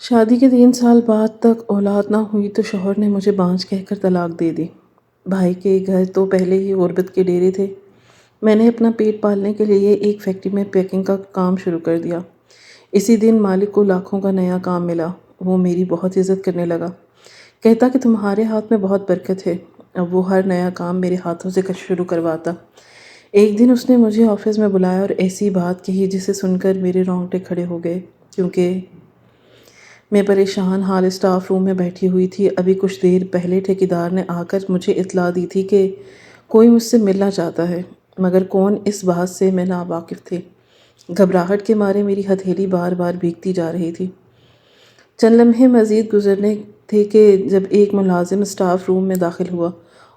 شادی کے 3 سال بعد تک اولاد نہ ہوئی تو شوہر نے مجھے بانجھ کہہ کر طلاق دے دی۔ بھائی کے گھر تو پہلے ہی غربت کے ڈیرے تھے۔ میں نے اپنا پیٹ پالنے کے لیے ایک فیکٹری میں پیکنگ کا کام شروع کر دیا۔ اسی دن مالک کو لاکھوں کا نیا کام ملا۔ وہ میری بہت عزت کرنے لگا، کہتا کہ تمہارے ہاتھ میں بہت برکت ہے۔ اب وہ ہر نیا کام میرے ہاتھوں سے شروع کرواتا۔ ایک دن اس نے مجھے آفس میں بلایا اور ایسی بات کہی جسے سن کر میرے رونگٹے کھڑے ہو گئے، کیونکہ میں پریشان حال اسٹاف روم میں بیٹھی ہوئی تھی۔ ابھی کچھ دیر پہلے ٹھیکیدار نے آ کر مجھے اطلاع دی تھی کہ کوئی مجھ سے ملنا چاہتا ہے، مگر کون، اس بات سے میں ناواقف تھی۔ گھبراہٹ کے مارے میری ہتھیلی بار بار بھیگتی جا رہی تھی۔ چند لمحے مزید گزرنے تھے کہ جب ایک ملازم اسٹاف روم میں داخل ہوا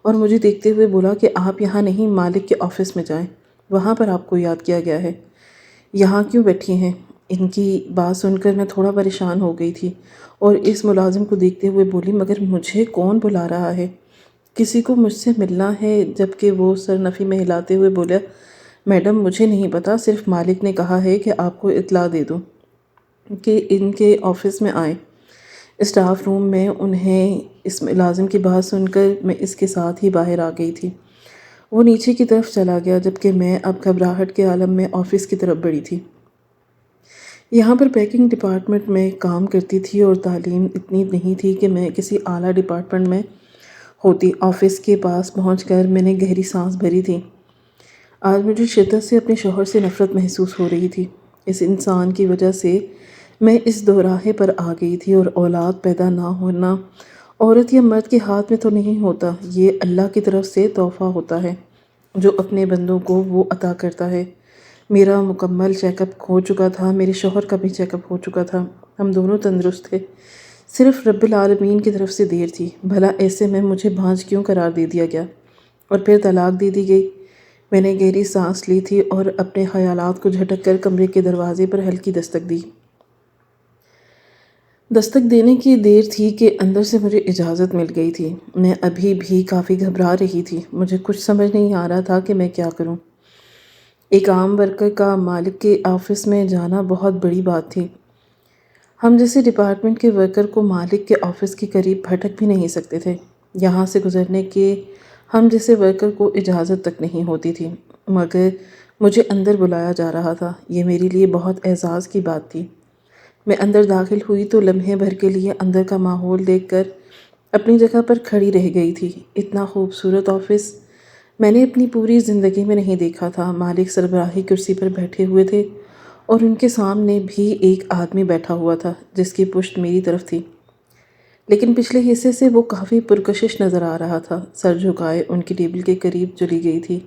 اور مجھے دیکھتے ہوئے بولا کہ آپ یہاں نہیں، مالک کے آفس میں جائیں، وہاں پر آپ کو یاد کیا گیا ہے۔ یہاں کیوں بیٹھی ہیں؟ ان کی بات سن کر میں تھوڑا پریشان ہو گئی تھی اور اس ملازم کو دیکھتے ہوئے بولی، مگر مجھے کون بلا رہا ہے؟ کسی کو مجھ سے ملنا ہے؟ جبکہ وہ سر نفی میں ہلاتے ہوئے بولا، میڈم مجھے نہیں پتا، صرف مالک نے کہا ہے کہ آپ کو اطلاع دے دوں کہ ان کے آفس میں آئیں۔ اسٹاف روم میں انہیں اس ملازم کی بات سن کر میں اس کے ساتھ ہی باہر آ گئی تھی۔ وہ نیچے کی طرف چلا گیا جبکہ میں اب گھبراہٹ کے عالم میں آفس کی طرف بڑھی تھی۔ یہاں پر پیکنگ ڈپارٹمنٹ میں کام کرتی تھی اور تعلیم اتنی نہیں تھی کہ میں کسی اعلیٰ ڈپارٹمنٹ میں ہوتی۔ آفس کے پاس پہنچ کر میں نے گہری سانس بھری تھی۔ آج مجھے شدت سے اپنے شوہر سے نفرت محسوس ہو رہی تھی۔ اس انسان کی وجہ سے میں اس دوراہے پر آ گئی تھی، اور اولاد پیدا نہ ہونا عورت یا مرد کے ہاتھ میں تو نہیں ہوتا، یہ اللہ کی طرف سے تحفہ ہوتا ہے جو اپنے بندوں کو وہ عطا کرتا ہے۔ میرا مکمل چیک اپ ہو چکا تھا، میرے شوہر کا بھی چیک اپ ہو چکا تھا، ہم دونوں تندرست تھے، صرف رب العالمین کی طرف سے دیر تھی۔ بھلا ایسے میں مجھے بانجھ کیوں قرار دے دیا گیا اور پھر طلاق دے دی گئی؟ میں نے گہری سانس لی تھی اور اپنے خیالات کو جھٹک کر کمرے کے دروازے پر ہلکی دستک دی۔ دستک دینے کی دیر تھی کہ اندر سے مجھے اجازت مل گئی تھی۔ میں ابھی بھی کافی گھبرا رہی تھی، مجھے کچھ سمجھ نہیں آ رہا تھا کہ میں کیا کروں۔ ایک عام ورکر کا مالک کے آفس میں جانا بہت بڑی بات تھی۔ ہم جیسے ڈپارٹمنٹ کے ورکر کو مالک کے آفس کے قریب بھٹک بھی نہیں سکتے تھے۔ یہاں سے گزرنے کے ہم جیسے ورکر کو اجازت تک نہیں ہوتی تھی، مگر مجھے اندر بلایا جا رہا تھا۔ یہ میرے لیے بہت اعزاز کی بات تھی۔ میں اندر داخل ہوئی تو لمحے بھر کے لیے اندر کا ماحول دیکھ کر اپنی جگہ پر کھڑی رہ گئی تھی۔ اتنا خوبصورت آفس میں نے اپنی پوری زندگی میں نہیں دیکھا تھا۔ مالک سربراہی کرسی پر بیٹھے ہوئے تھے اور ان کے سامنے بھی ایک آدمی بیٹھا ہوا تھا جس کی پشت میری طرف تھی، لیکن پچھلے حصے سے وہ کافی پرکشش نظر آ رہا تھا۔ سر جھکائے ان کی ٹیبل کے قریب چلی گئی تھی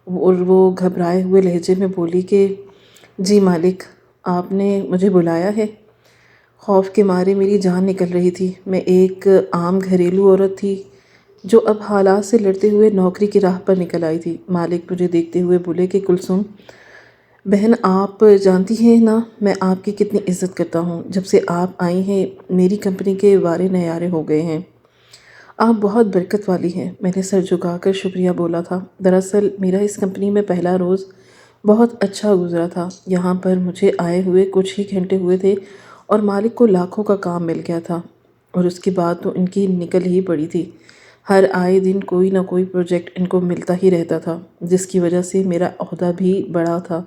اور وہ گھبرائے ہوئے لہجے میں بولی کہ جی مالک، آپ نے مجھے بلایا ہے؟ خوف کے مارے میری جان نکل رہی تھی۔ میں ایک عام گھریلو عورت تھی جو اب حالات سے لڑتے ہوئے نوکری کی راہ پر نکل آئی تھی۔ مالک مجھے دیکھتے ہوئے بولے کہ کلثوم بہن، آپ جانتی ہیں نا میں آپ کی کتنی عزت کرتا ہوں۔ جب سے آپ آئی ہیں میری کمپنی کے وارے نیارے ہو گئے ہیں۔ آپ بہت برکت والی ہیں۔ میں نے سر جھکا کر شکریہ بولا تھا۔ دراصل میرا اس کمپنی میں پہلا روز بہت اچھا گزرا تھا۔ یہاں پر مجھے آئے ہوئے کچھ ہی گھنٹے ہوئے تھے اور مالک کو لاکھوں کا کام مل گیا تھا، اور اس کے بعد تو ان کی نکل ہی پڑی تھی۔ ہر آئے دن کوئی نہ کوئی پروجیکٹ ان کو ملتا ہی رہتا تھا، جس کی وجہ سے میرا عہدہ بھی بڑا تھا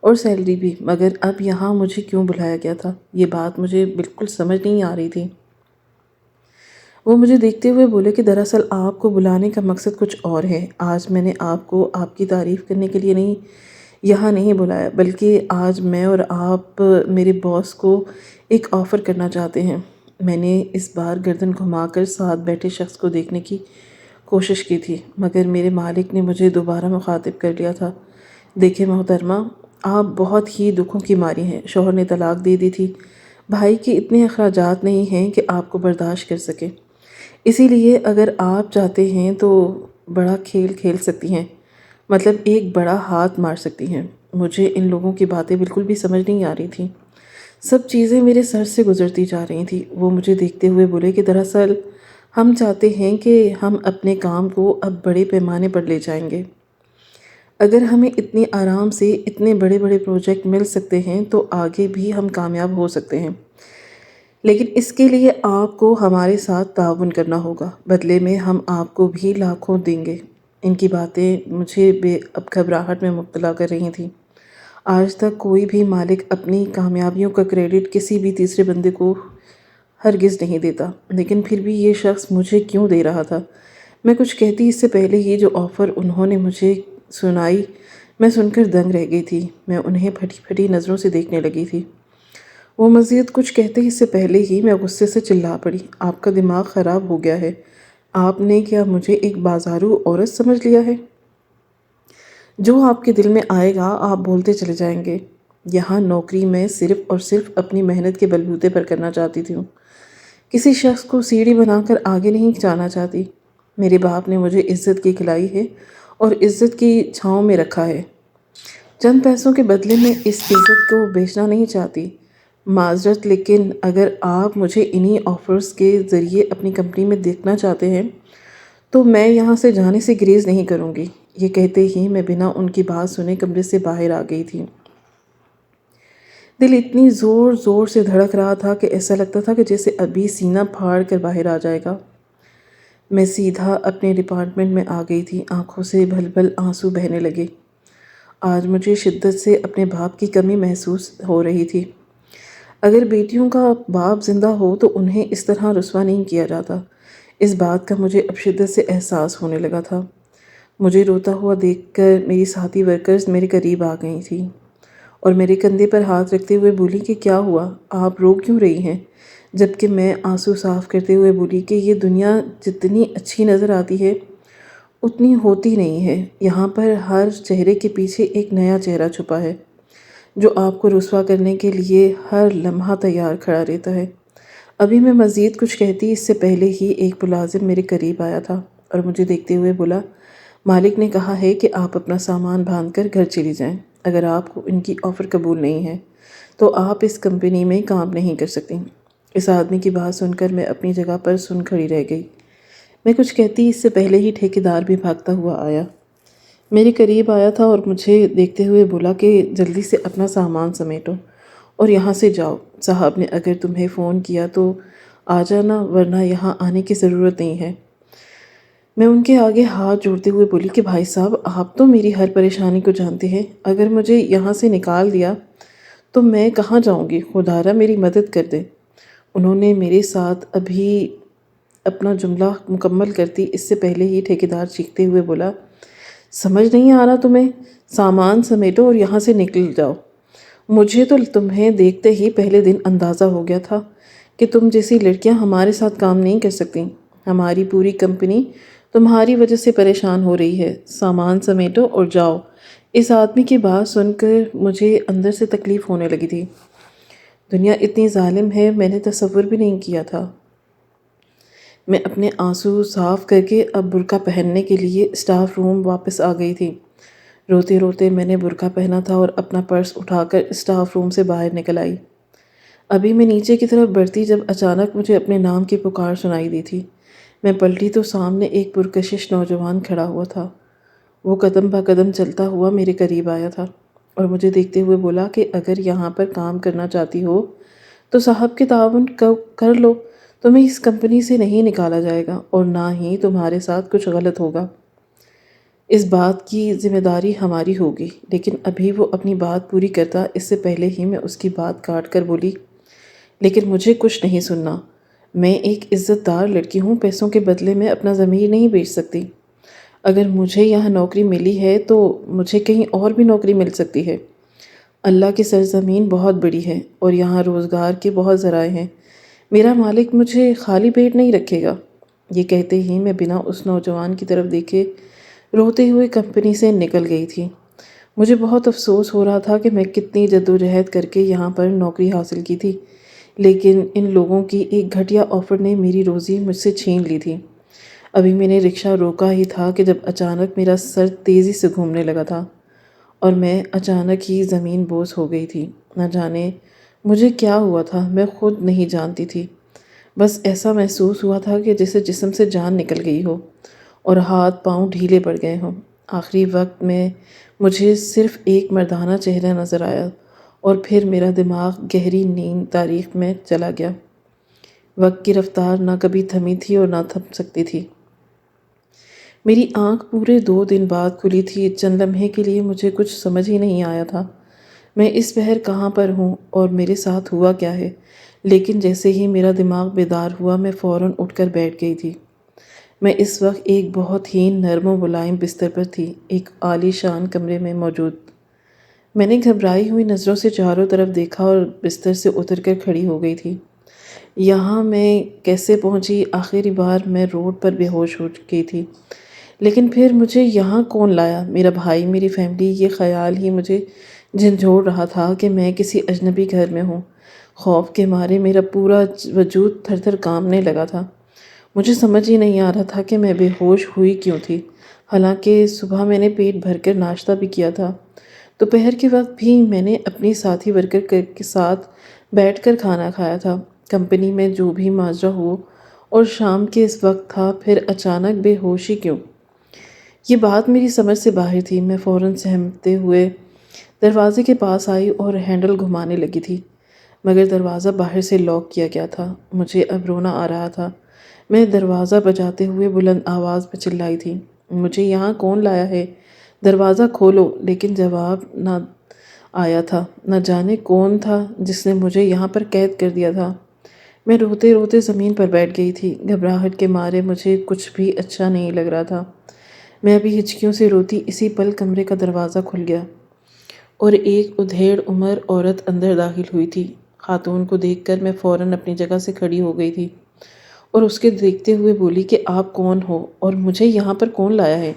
اور سیلری بھی۔ مگر اب یہاں مجھے کیوں بلایا گیا تھا، یہ بات مجھے بالکل سمجھ نہیں آ رہی تھی۔ وہ مجھے دیکھتے ہوئے بولے کہ دراصل آپ کو بلانے کا مقصد کچھ اور ہے۔ آج میں نے آپ کو آپ کی تعریف کرنے کے لیے یہاں نہیں بلایا، بلکہ آج میں اور آپ میرے باس کو ایک آفر کرنا چاہتے ہیں۔ میں نے اس بار گردن گھما کر ساتھ بیٹھے شخص کو دیکھنے کی کوشش کی تھی، مگر میرے مالک نے مجھے دوبارہ مخاطب کر لیا تھا۔ دیکھیں محترمہ، آپ بہت ہی دکھوں کی ماری ہیں۔ شوہر نے طلاق دے دی تھی، بھائی کے اتنے اخراجات نہیں ہیں کہ آپ کو برداشت کر سکیں، اسی لیے اگر آپ چاہتے ہیں تو بڑا کھیل کھیل سکتی ہیں، مطلب ایک بڑا ہاتھ مار سکتی ہیں۔ مجھے ان لوگوں کی باتیں بالکل بھی سمجھ نہیں آ رہی تھیں، سب چیزیں میرے سر سے گزرتی جا رہی تھیں۔ وہ مجھے دیکھتے ہوئے بولے کہ دراصل ہم چاہتے ہیں کہ ہم اپنے کام کو اب بڑے پیمانے پر لے جائیں گے۔ اگر ہمیں اتنی آرام سے اتنے بڑے بڑے پروجیکٹ مل سکتے ہیں تو آگے بھی ہم کامیاب ہو سکتے ہیں۔ لیکن اس کے لیے آپ کو ہمارے ساتھ تعاون کرنا ہوگا، بدلے میں ہم آپ کو بھی لاکھوں دیں گے۔ ان کی باتیں مجھے بے اب گھبراہٹ میں مبتلا کر رہی تھیں۔ آج تک کوئی بھی مالک اپنی کامیابیوں کا کریڈٹ کسی بھی تیسرے بندے کو ہرگز نہیں دیتا، لیکن پھر بھی یہ شخص مجھے کیوں دے رہا تھا؟ میں کچھ کہتی اس سے پہلے ہی جو آفر انہوں نے مجھے سنائی، میں سن کر دنگ رہ گئی تھی۔ میں انہیں پھٹی پھٹی نظروں سے دیکھنے لگی تھی۔ وہ مزید کچھ کہتے اس سے پہلے ہی میں غصے سے چلا پڑی۔ آپ کا دماغ خراب ہو گیا ہے۔ آپ نے کیا مجھے ایک بازارو عورت سمجھ لیا ہے؟ جو آپ کے دل میں آئے گا آپ بولتے چلے جائیں گے۔ یہاں نوکری میں صرف اور صرف اپنی محنت کے بلبوتے پر کرنا چاہتی تھی، کسی شخص کو سیڑھی بنا کر آگے نہیں جانا چاہتی۔ میرے باپ نے مجھے عزت کی کھلائی ہے اور عزت کی چھاؤں میں رکھا ہے۔ چند پیسوں کے بدلے میں اس عزت کو بیچنا نہیں چاہتی۔ معذرت، لیکن اگر آپ مجھے انہی آفرز کے ذریعے اپنی کمپنی میں دیکھنا چاہتے ہیں تو میں یہاں سے جانے سے گریز نہیں کروں گی۔ یہ کہتے ہی میں بنا ان کی بات سنے کمرے سے باہر آ گئی تھی۔ دل اتنی زور زور سے دھڑک رہا تھا کہ ایسا لگتا تھا کہ جیسے ابھی سینہ پھاڑ کر باہر آ جائے گا۔ میں سیدھا اپنے ڈپارٹمنٹ میں آ گئی تھی۔ آنکھوں سے بھل بھل آنسو بہنے لگے۔ آج مجھے شدت سے اپنے باپ کی کمی محسوس ہو رہی تھی۔ اگر بیٹیوں کا باپ زندہ ہو تو انہیں اس طرح رسوا نہیں کیا جاتا، اس بات کا مجھے اب شدت سے احساس ہونے لگا تھا۔ مجھے روتا ہوا دیکھ کر میری ساتھی ورکرز میرے قریب آ گئی تھیں اور میرے کندھے پر ہاتھ رکھتے ہوئے بولی کہ کیا ہوا، آپ رو کیوں رہی ہیں؟ جبکہ میں آنسو صاف کرتے ہوئے بولی کہ یہ دنیا جتنی اچھی نظر آتی ہے اتنی ہوتی نہیں ہے۔ یہاں پر ہر چہرے کے پیچھے ایک نیا چہرہ چھپا ہے جو آپ کو رسوا کرنے کے لیے ہر لمحہ تیار کھڑا رہتا ہے۔ ابھی میں مزید کچھ کہتی اس سے پہلے ہی ایک ملازم میرے قریب آیا تھا اور مجھے دیکھتے ہوئے بولا، مالک نے کہا ہے کہ آپ اپنا سامان باندھ کر گھر چلی جائیں۔ اگر آپ کو ان کی آفر قبول نہیں ہے تو آپ اس کمپنی میں کام نہیں کر سکتی۔ اس آدمی کی بات سن کر میں اپنی جگہ پر سن کھڑی رہ گئی۔ میں کچھ کہتی اس سے پہلے ہی ٹھیکیدار بھی بھاگتا ہوا آیا، میرے قریب آیا تھا اور مجھے دیکھتے ہوئے بولا کہ جلدی سے اپنا سامان سمیٹو اور یہاں سے جاؤ۔ صاحب نے اگر تمہیں فون کیا تو آ جانا، ورنہ یہاں آنے کی ضرورت نہیں ہے۔ میں ان کے آگے ہاتھ جوڑتے ہوئے بولی کہ بھائی صاحب، آپ تو میری ہر پریشانی کو جانتے ہیں۔ اگر مجھے یہاں سے نکال دیا تو میں کہاں جاؤں گی؟ خدارا میری مدد کر دے۔ انہوں نے میرے ساتھ ابھی اپنا جملہ مکمل کرتی اس سے پہلے ہی ٹھیکیدار چیختے ہوئے بولا، سمجھ نہیں آ رہا تمہیں؟ سامان سمیٹو اور یہاں سے نکل جاؤ۔ مجھے تو تمہیں دیکھتے ہی پہلے دن اندازہ ہو گیا تھا کہ تم جیسی لڑکیاں ہمارے ساتھ کام نہیں کر سکتی۔ ہماری پوری کمپنی تمہاری وجہ سے پریشان ہو رہی ہے۔ سامان سمیٹو اور جاؤ۔ اس آدمی کی بات سن کر مجھے اندر سے تکلیف ہونے لگی تھی۔ دنیا اتنی ظالم ہے، میں نے تصور بھی نہیں کیا تھا۔ میں اپنے آنسو صاف کر کے اب برقع پہننے کے لیے اسٹاف روم واپس آ گئی تھی۔ روتے روتے میں نے برقع پہنا تھا اور اپنا پرس اٹھا کر اسٹاف روم سے باہر نکل آئی۔ ابھی میں نیچے کی طرف بڑھتی جب اچانک مجھے اپنے نام کی پکار سنائی دی تھی۔ میں پلٹی تو سامنے ایک پرکشش نوجوان کھڑا ہوا تھا۔ وہ قدم بہ قدم چلتا ہوا میرے قریب آیا تھا اور مجھے دیکھتے ہوئے بولا کہ اگر یہاں پر کام کرنا چاہتی ہو تو صاحب کے تعاون کر لو، تمہیں اس کمپنی سے نہیں نکالا جائے گا اور نہ ہی تمہارے ساتھ کچھ غلط ہوگا۔ اس بات کی ذمہ داری ہماری ہوگی۔ لیکن ابھی وہ اپنی بات پوری کرتا اس سے پہلے ہی میں اس کی بات کاٹ کر بولی، لیکن مجھے کچھ نہیں سننا۔ میں ایک عزت دار لڑکی ہوں، پیسوں کے بدلے میں اپنا ضمیر نہیں بیچ سکتی۔ اگر مجھے یہاں نوکری ملی ہے تو مجھے کہیں اور بھی نوکری مل سکتی ہے۔ اللہ کی سرزمین بہت بڑی ہے اور یہاں روزگار کے بہت ذرائع ہیں۔ میرا مالک مجھے خالی پیٹ نہیں رکھے گا۔ یہ کہتے ہی میں بنا اس نوجوان کی طرف دیکھے روتے ہوئے کمپنی سے نکل گئی تھی۔ مجھے بہت افسوس ہو رہا تھا کہ میں کتنی جدوجہد کر کے یہاں پر نوکری حاصل کی تھی، لیکن ان لوگوں کی ایک گھٹیا آفر نے میری روزی مجھ سے چھین لی تھی۔ ابھی میں نے رکشہ روکا ہی تھا کہ جب اچانک میرا سر تیزی سے گھومنے لگا تھا اور میں اچانک ہی زمین بوس ہو گئی تھی۔ نہ جانے مجھے کیا ہوا تھا، میں خود نہیں جانتی تھی۔ بس ایسا محسوس ہوا تھا کہ جیسے جسم سے جان نکل گئی ہو اور ہاتھ پاؤں ڈھیلے پڑ گئے ہوں۔ آخری وقت میں مجھے صرف ایک مردانہ چہرہ نظر آیا اور پھر میرا دماغ گہری نیند تاریخ میں چلا گیا۔ وقت کی رفتار نہ کبھی تھمی تھی اور نہ تھم سکتی تھی۔ میری آنکھ پورے 2 دن بعد کھلی تھی۔ چند لمحے کے لیے مجھے کچھ سمجھ ہی نہیں آیا تھا میں اس پہر کہاں پر ہوں اور میرے ساتھ ہوا کیا ہے، لیکن جیسے ہی میرا دماغ بیدار ہوا میں فوراً اٹھ کر بیٹھ گئی تھی۔ میں اس وقت ایک بہت ہی نرم و ملائم بستر پر تھی، ایک عالی شان کمرے میں موجود۔ میں نے گھبرائی ہوئی نظروں سے چاروں طرف دیکھا اور بستر سے اتر کر کھڑی ہو گئی تھی۔ یہاں میں کیسے پہنچی؟ آخری بار میں روڈ پر بے ہوش ہو گئی تھی، لیکن پھر مجھے یہاں کون لایا؟ میرا بھائی، میری فیملی؟ یہ خیال ہی مجھے جھنجھوڑ رہا تھا کہ میں کسی اجنبی گھر میں ہوں۔ خوف کے مارے میرا پورا وجود تھر تھر کانپنے لگا تھا۔ مجھے سمجھ ہی نہیں آ رہا تھا کہ میں بے ہوش ہوئی کیوں تھی، حالانکہ صبح میں نے پیٹ بھر کر ناشتہ بھی کیا تھا۔ دوپہر کے وقت بھی میں نے اپنی ساتھی ورکر کے ساتھ بیٹھ کر کھانا کھایا تھا۔ کمپنی میں جو بھی ماجرا ہو اور شام کے اس وقت تھا، پھر اچانک بے ہوشی کیوں؟ یہ بات میری سمجھ سے باہر تھی۔ میں فوراً سہمتے ہوئے دروازے کے پاس آئی اور ہینڈل گھمانے لگی تھی، مگر دروازہ باہر سے لاک کیا گیا تھا۔ مجھے اب رونا آ رہا تھا۔ میں دروازہ بجاتے ہوئے بلند آواز میں چلائی تھی، مجھے یہاں کون لایا ہے؟ دروازہ کھولو! لیکن جواب نہ آیا تھا۔ نہ جانے کون تھا جس نے مجھے یہاں پر قید کر دیا تھا۔ میں روتے روتے زمین پر بیٹھ گئی تھی۔ گھبراہٹ کے مارے مجھے کچھ بھی اچھا نہیں لگ رہا تھا۔ میں ابھی ہچکیوں سے روتی اسی پل کمرے کا دروازہ کھل گیا اور ایک ادھیڑ عمر عورت اندر داخل ہوئی تھی۔ خاتون کو دیکھ کر میں فوراً اپنی جگہ سے کھڑی ہو گئی تھی اور اس کے دیکھتے ہوئے بولی کہ آپ کون ہو اور مجھے یہاں پر کون لایا ہے؟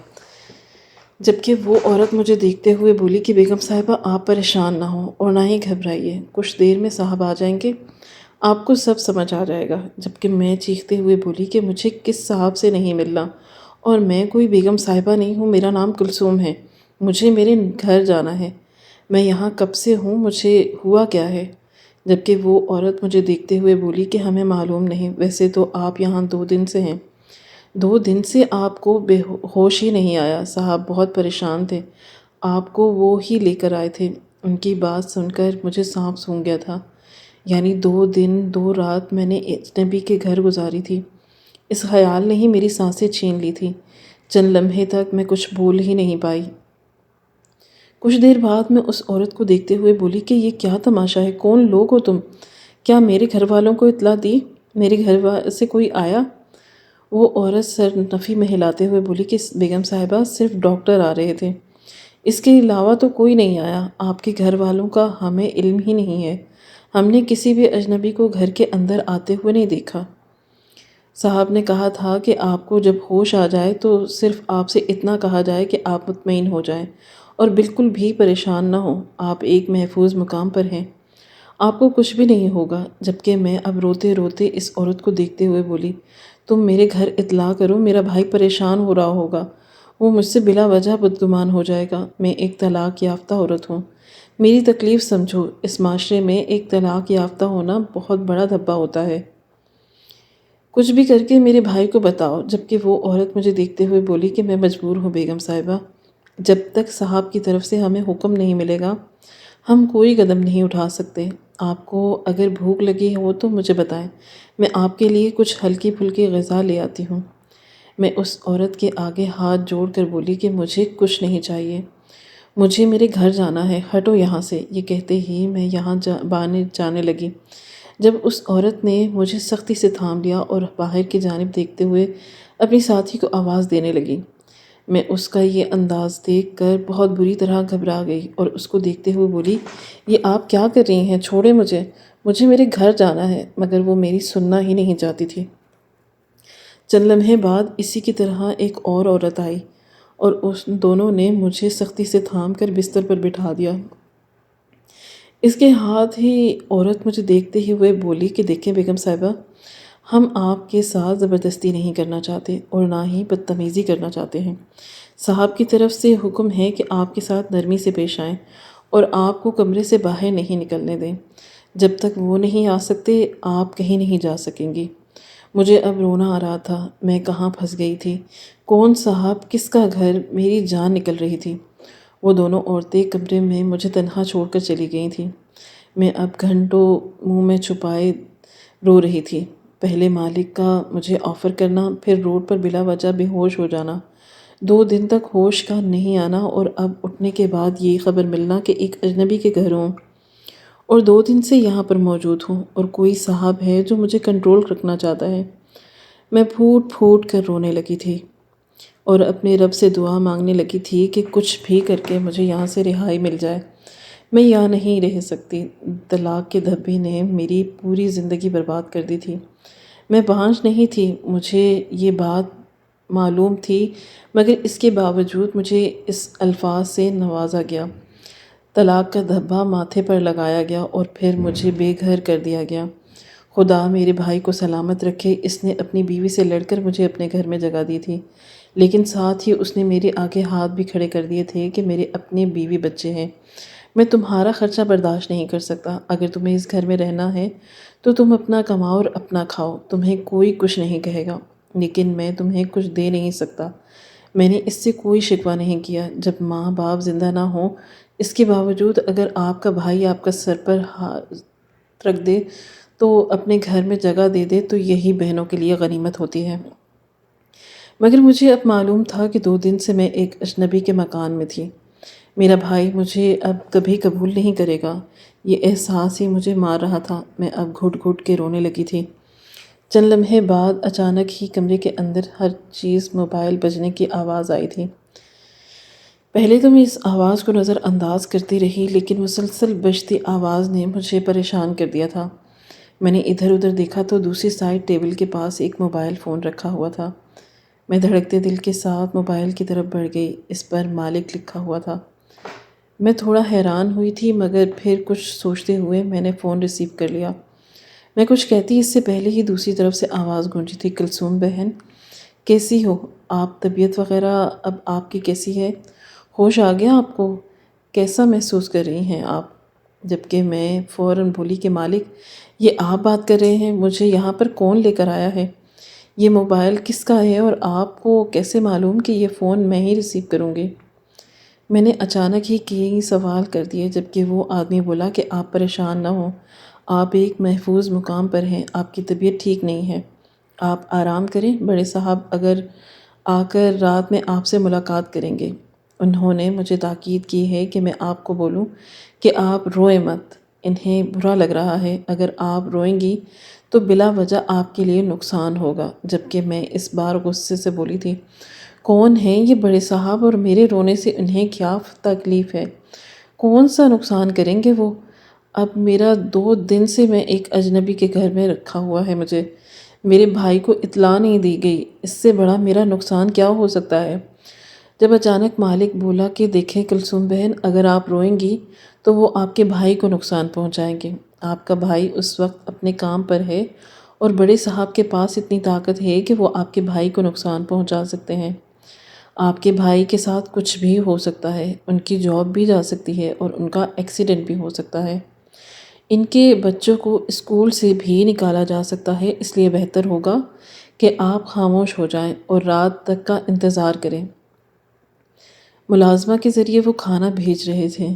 جبکہ وہ عورت مجھے دیکھتے ہوئے بولی کہ بیگم صاحبہ، آپ پریشان نہ ہوں اور نہ ہی گھبرائیے، کچھ دیر میں صاحب آ جائیں گے، آپ کو سب سمجھ آ جائے گا۔ جبکہ میں چیختے ہوئے بولی کہ مجھے کس صاحب سے نہیں ملنا اور میں کوئی بیگم صاحبہ نہیں ہوں، میرا نام کلثوم ہے، مجھے میرے گھر جانا ہے، میں یہاں کب سے ہوں، مجھے ہوا کیا ہے؟ جبکہ وہ عورت مجھے دیکھتے ہوئے بولی کہ ہمیں معلوم نہیں، ویسے تو آپ یہاں 2 دن سے ہیں، 2 دن سے آپ کو بے ہوش ہی نہیں آیا، صاحب بہت پریشان تھے، آپ کو وہ ہی لے کر آئے تھے۔ ان کی بات سن کر مجھے سانپ سونگھ گیا تھا۔ یعنی 2 دن 2 رات میں نے اجنبی کے گھر گزاری تھی۔ اس خیال نے ہی میری سانسیں چھین لی تھی۔ چند لمحے تک میں کچھ بول ہی نہیں پائی۔ کچھ دیر بعد میں اس عورت کو دیکھتے ہوئے بولی کہ یہ کیا تماشا ہے؟ کون لوگ ہو تم؟ کیا میرے گھر والوں کو اطلاع دی؟ میرے گھر سے کوئی آیا؟ وہ عورت سر نفی میں ہلاتے ہوئے بولی کہ بیگم صاحبہ، صرف ڈاکٹر آ رہے تھے، اس کے علاوہ تو کوئی نہیں آیا۔ آپ کے گھر والوں کا ہمیں علم ہی نہیں ہے، ہم نے کسی بھی اجنبی کو گھر کے اندر آتے ہوئے نہیں دیکھا۔ صاحب نے کہا تھا کہ آپ کو جب ہوش آ جائے تو صرف آپ سے اتنا کہا جائے کہ آپ مطمئن ہو جائیں اور بالکل بھی پریشان نہ ہوں، آپ ایک محفوظ مقام پر ہیں، آپ کو کچھ بھی نہیں ہوگا۔ جبکہ میں اب روتے روتے اس عورت کو دیکھتے ہوئے بولی، تم میرے گھر اطلاع کرو، میرا بھائی پریشان ہو رہا ہوگا، وہ مجھ سے بلا وجہ بدگمان ہو جائے گا، میں ایک طلاق یافتہ عورت ہوں، میری تکلیف سمجھو، اس معاشرے میں ایک طلاق یافتہ ہونا بہت بڑا دھبا ہوتا ہے، کچھ بھی کر کے میرے بھائی کو بتاؤ۔ جبکہ وہ عورت مجھے دیکھتے ہوئے بولی کہ میں مجبور ہوں بیگم صاحبہ، جب تک صاحب کی طرف سے ہمیں حکم نہیں ملے گا ہم کوئی قدم نہیں اٹھا سکتے، آپ کو اگر بھوک لگی ہو تو مجھے بتائیں، میں آپ کے لیے کچھ ہلکی پھلکی غذا لے آتی ہوں۔ میں اس عورت کے آگے ہاتھ جوڑ کر بولی کہ مجھے کچھ نہیں چاہیے، مجھے میرے گھر جانا ہے، ہٹو یہاں سے۔ یہ کہتے ہی میں یہاں جانے لگی جب اس عورت نے مجھے سختی سے تھام لیا اور باہر کی جانب دیکھتے ہوئے اپنی ساتھی کو آواز دینے لگی۔ میں اس کا یہ انداز دیکھ کر بہت بری طرح گھبرا گئی اور اس کو دیکھتے ہوئے بولی، یہ آپ کیا کر رہی ہیں؟ چھوڑیں مجھے میرے گھر جانا ہے، مگر وہ میری سننا ہی نہیں چاہتی تھی۔ چند لمحے بعد اسی کی طرح ایک اور عورت آئی اور اس دونوں نے مجھے سختی سے تھام کر بستر پر بٹھا دیا۔ اس کے ہاتھ ہی عورت مجھے دیکھتے ہی ہوئے بولی کہ دیکھیں بیگم صاحبہ، ہم آپ کے ساتھ زبردستی نہیں کرنا چاہتے اور نہ ہی بدتمیزی کرنا چاہتے ہیں، صاحب کی طرف سے حکم ہے کہ آپ کے ساتھ نرمی سے پیش آئیں اور آپ کو کمرے سے باہر نہیں نکلنے دیں، جب تک وہ نہیں آ سکتے آپ کہیں نہیں جا سکیں گی۔ مجھے اب رونا آ رہا تھا، میں کہاں پھنس گئی تھی، کون صاحب، کس کا گھر، میری جان نکل رہی تھی۔ وہ دونوں عورتیں کمرے میں مجھے تنہا چھوڑ کر چلی گئی تھیں۔ میں اب گھنٹوں منہ میں چھپائے رو رہی تھی۔ پہلے مالک کا مجھے آفر کرنا، پھر روڈ پر بلا وجہ بے ہوش ہو جانا، 2 دن تک ہوش کا نہیں آنا، اور اب اٹھنے کے بعد یہ خبر ملنا کہ ایک اجنبی کے گھر ہوں اور 2 دن سے یہاں پر موجود ہوں، اور کوئی صاحب ہے جو مجھے کنٹرول رکھنا چاہتا ہے۔ میں پھوٹ پھوٹ کر رونے لگی تھی اور اپنے رب سے دعا مانگنے لگی تھی کہ کچھ بھی کر کے مجھے یہاں سے رہائی مل جائے، میں یہاں نہیں رہ سکتی۔ طلاق کے دھبے نے میری پوری زندگی برباد کر دی تھی۔ میں بانجھ نہیں تھی، مجھے یہ بات معلوم تھی، مگر اس کے باوجود مجھے اس الفاظ سے نوازا گیا، طلاق کا دھبا ماتھے پر لگایا گیا اور پھر مجھے بے گھر کر دیا گیا۔ خدا میرے بھائی کو سلامت رکھے، اس نے اپنی بیوی سے لڑ کر مجھے اپنے گھر میں جگہ دی تھی، لیکن ساتھ ہی اس نے میرے آگے ہاتھ بھی کھڑے کر دیے تھے کہ میرے اپنے بیوی بچے ہیں، میں تمہارا خرچہ برداشت نہیں کر سکتا، اگر تمہیں اس گھر میں رہنا ہے تو تم اپنا کماؤ اور اپنا کھاؤ، تمہیں کوئی کچھ نہیں کہے گا، لیکن میں تمہیں کچھ دے نہیں سکتا۔ میں نے اس سے کوئی شکوہ نہیں کیا، جب ماں باپ زندہ نہ ہوں، اس کے باوجود اگر آپ کا بھائی آپ کا سر پر ہاتھ رکھ دے تو اپنے گھر میں جگہ دے دے تو یہی بہنوں کے لیے غنیمت ہوتی ہے۔ مگر مجھے اب معلوم تھا کہ 2 دن سے میں ایک اجنبی کے مکان میں تھی، میرا بھائی مجھے اب کبھی قبول نہیں کرے گا، یہ احساس ہی مجھے مار رہا تھا۔ میں اب گھٹ گھٹ کے رونے لگی تھی۔ چند لمحے بعد اچانک ہی کمرے کے اندر ہر چیز موبائل بجنے کی آواز آئی تھی۔ پہلے تو میں اس آواز کو نظر انداز کرتی رہی، لیکن مسلسل بجتی آواز نے مجھے پریشان کر دیا تھا۔ میں نے ادھر ادھر دیکھا تو دوسری سائڈ ٹیبل کے پاس ایک موبائل فون رکھا ہوا تھا۔ میں دھڑکتے دل کے ساتھ موبائل کی طرف بڑھ گئی، اس پر مالک لکھا ہوا تھا۔ میں تھوڑا حیران ہوئی تھی، مگر پھر کچھ سوچتے ہوئے میں نے فون ریسیو کر لیا۔ میں کچھ کہتی اس سے پہلے ہی دوسری طرف سے آواز گونجی تھی، کلثوم بہن کیسی ہو آپ؟ طبیعت وغیرہ اب آپ کی کیسی ہے؟ ہوش آ گیا آپ کو؟ کیسا محسوس کر رہی ہیں آپ؟ جبکہ میں فوراً بولی کہ مالک یہ آپ بات کر رہے ہیں، مجھے یہاں پر کون لے کر آیا ہے؟ یہ موبائل کس کا ہے اور آپ کو کیسے معلوم کہ یہ فون میں ہی ریسیو کروں گی؟ میں نے اچانک ہی کئی سوال کر دیے، جبکہ وہ آدمی بولا کہ آپ پریشان نہ ہوں، آپ ایک محفوظ مقام پر ہیں، آپ کی طبیعت ٹھیک نہیں ہے، آپ آرام کریں، بڑے صاحب اگر آ کر رات میں آپ سے ملاقات کریں گے۔ انہوں نے مجھے تاکید کی ہے کہ میں آپ کو بولوں کہ آپ روئیں مت، انہیں برا لگ رہا ہے، اگر آپ روئیں گی تو بلا وجہ آپ کے لیے نقصان ہوگا۔ جبکہ میں اس بار غصے سے بولی تھی، کون ہیں یہ بڑے صاحب اور میرے رونے سے انہیں کیا تکلیف ہے؟ کون سا نقصان کریں گے وہ؟ اب میرا 2 دن سے میں ایک اجنبی کے گھر میں رکھا ہوا ہے، مجھے میرے بھائی کو اطلاع نہیں دی گئی، اس سے بڑا میرا نقصان کیا ہو سکتا ہے؟ جب اچانک مالک بولا کہ دیکھیں کلثوم بہن، اگر آپ روئیں گی تو وہ آپ کے بھائی کو نقصان پہنچائیں گے، آپ کا بھائی اس وقت اپنے کام پر ہے اور بڑے صاحب کے پاس اتنی طاقت ہے کہ وہ آپ کے بھائی کو نقصان پہنچا سکتے ہیں۔ آپ کے بھائی کے ساتھ کچھ بھی ہو سکتا ہے، ان کی جاب بھی جا سکتی ہے اور ان کا ایکسیڈنٹ بھی ہو سکتا ہے، ان کے بچوں کو اسکول سے بھی نکالا جا سکتا ہے، اس لیے بہتر ہوگا کہ آپ خاموش ہو جائیں اور رات تک کا انتظار کریں۔ ملازمہ کے ذریعے وہ کھانا بھیج رہے تھے،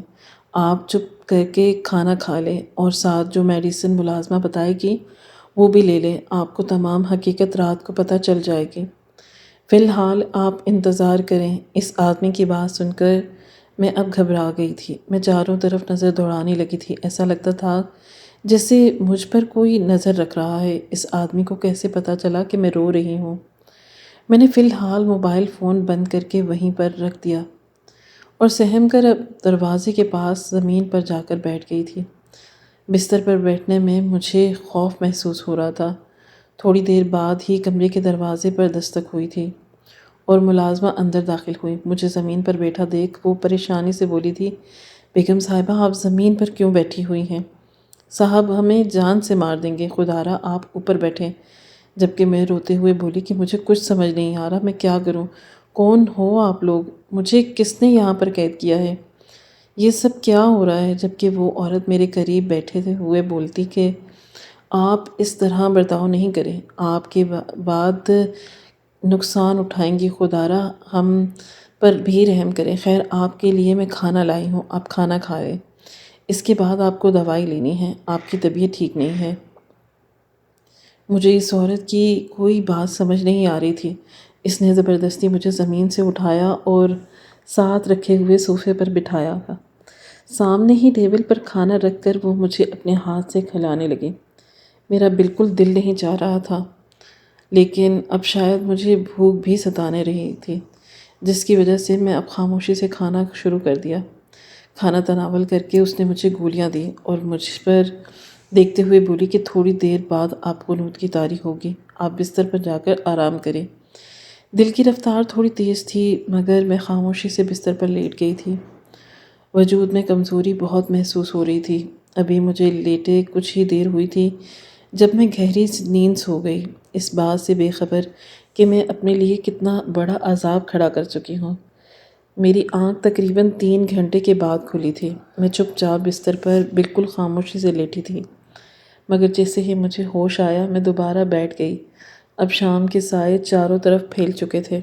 آپ چپ کر کے کھانا کھا لیں اور ساتھ جو میڈیسن ملازمہ بتائے گی وہ بھی لے لیں، آپ کو تمام حقیقت رات کو پتہ چل جائے گی۔ فی الحال آپ انتظار کریں۔ اس آدمی کی بات سن کر میں اب گھبرا گئی تھی، میں چاروں طرف نظر دوڑانے لگی تھی، ایسا لگتا تھا جیسے مجھ پر کوئی نظر رکھ رہا ہے۔ اس آدمی کو کیسے پتہ چلا کہ میں رو رہی ہوں؟ میں نے فی الحال موبائل فون بند کر کے وہیں پر رکھ دیا اور سہم کر اب دروازے کے پاس زمین پر جا کر بیٹھ گئی تھی۔ بستر پر بیٹھنے میں مجھے خوف محسوس ہو رہا تھا۔ تھوڑی دیر بعد ہی کمرے کے دروازے پر دستک ہوئی تھی اور ملازمہ اندر داخل ہوئی۔ مجھے زمین پر بیٹھا دیکھ وہ پریشانی سے بولی تھی، بیگم صاحبہ آپ زمین پر کیوں بیٹھی ہوئی ہیں؟ صاحب ہمیں جان سے مار دیں گے، خدا را آپ اوپر بیٹھیں۔ جبکہ میں روتے ہوئے بولی کہ مجھے کچھ سمجھ نہیں آ رہا، میں کیا کروں؟ کون ہو آپ لوگ؟ مجھے کس نے یہاں پر قید کیا ہے؟ یہ سب کیا ہو رہا ہے؟ جبکہ وہ عورت میرے قریب بیٹھے ہوئے بولتی کہ آپ اس طرح برتاؤ نہیں کریں، آپ کے بعد نقصان اٹھائیں گی، خدا را ہم پر بھی رحم کریں۔ خیر آپ کے لیے میں کھانا لائی ہوں، آپ کھانا کھائیں، اس کے بعد آپ کو دوائی لینی ہے، آپ کی طبیعت ٹھیک نہیں ہے۔ مجھے اس عورت کی کوئی بات سمجھ نہیں آ رہی تھی۔ اس نے زبردستی مجھے زمین سے اٹھایا اور ساتھ رکھے ہوئے صوفے پر بٹھایا تھا۔ سامنے ہی ٹیبل پر کھانا رکھ کر وہ مجھے اپنے ہاتھ سے کھلانے لگی۔ میرا بالکل دل نہیں چاہ رہا تھا، لیکن اب شاید مجھے بھوک بھی ستانے رہی تھی، جس کی وجہ سے میں اب خاموشی سے کھانا شروع کر دیا۔ کھانا تناول کر کے اس نے مجھے گولیاں دی اور مجھ پر دیکھتے ہوئے بولی کہ تھوڑی دیر بعد آپ قنوت کی طاری ہوگی، آپ بستر پر جا کر آرام کریں۔ دل کی رفتار تھوڑی تیز تھی، مگر میں خاموشی سے بستر پر لیٹ گئی تھی۔ وجود میں کمزوری بہت محسوس ہو رہی تھی۔ ابھی مجھے لیٹے کچھ ہی دیر ہوئی تھی جب میں گہری نیند سو گئی، اس بات سے بے خبر کہ میں اپنے لیے کتنا بڑا عذاب کھڑا کر چکی ہوں۔ میری آنکھ تقریباً 3 گھنٹے کے بعد کھلی تھی۔ میں چپ چاپ بستر پر بالکل خاموشی سے لیٹی تھی، مگر جیسے ہی مجھے ہوش آیا میں دوبارہ بیٹھ گئی۔ اب شام کے سائے چاروں طرف پھیل چکے تھے۔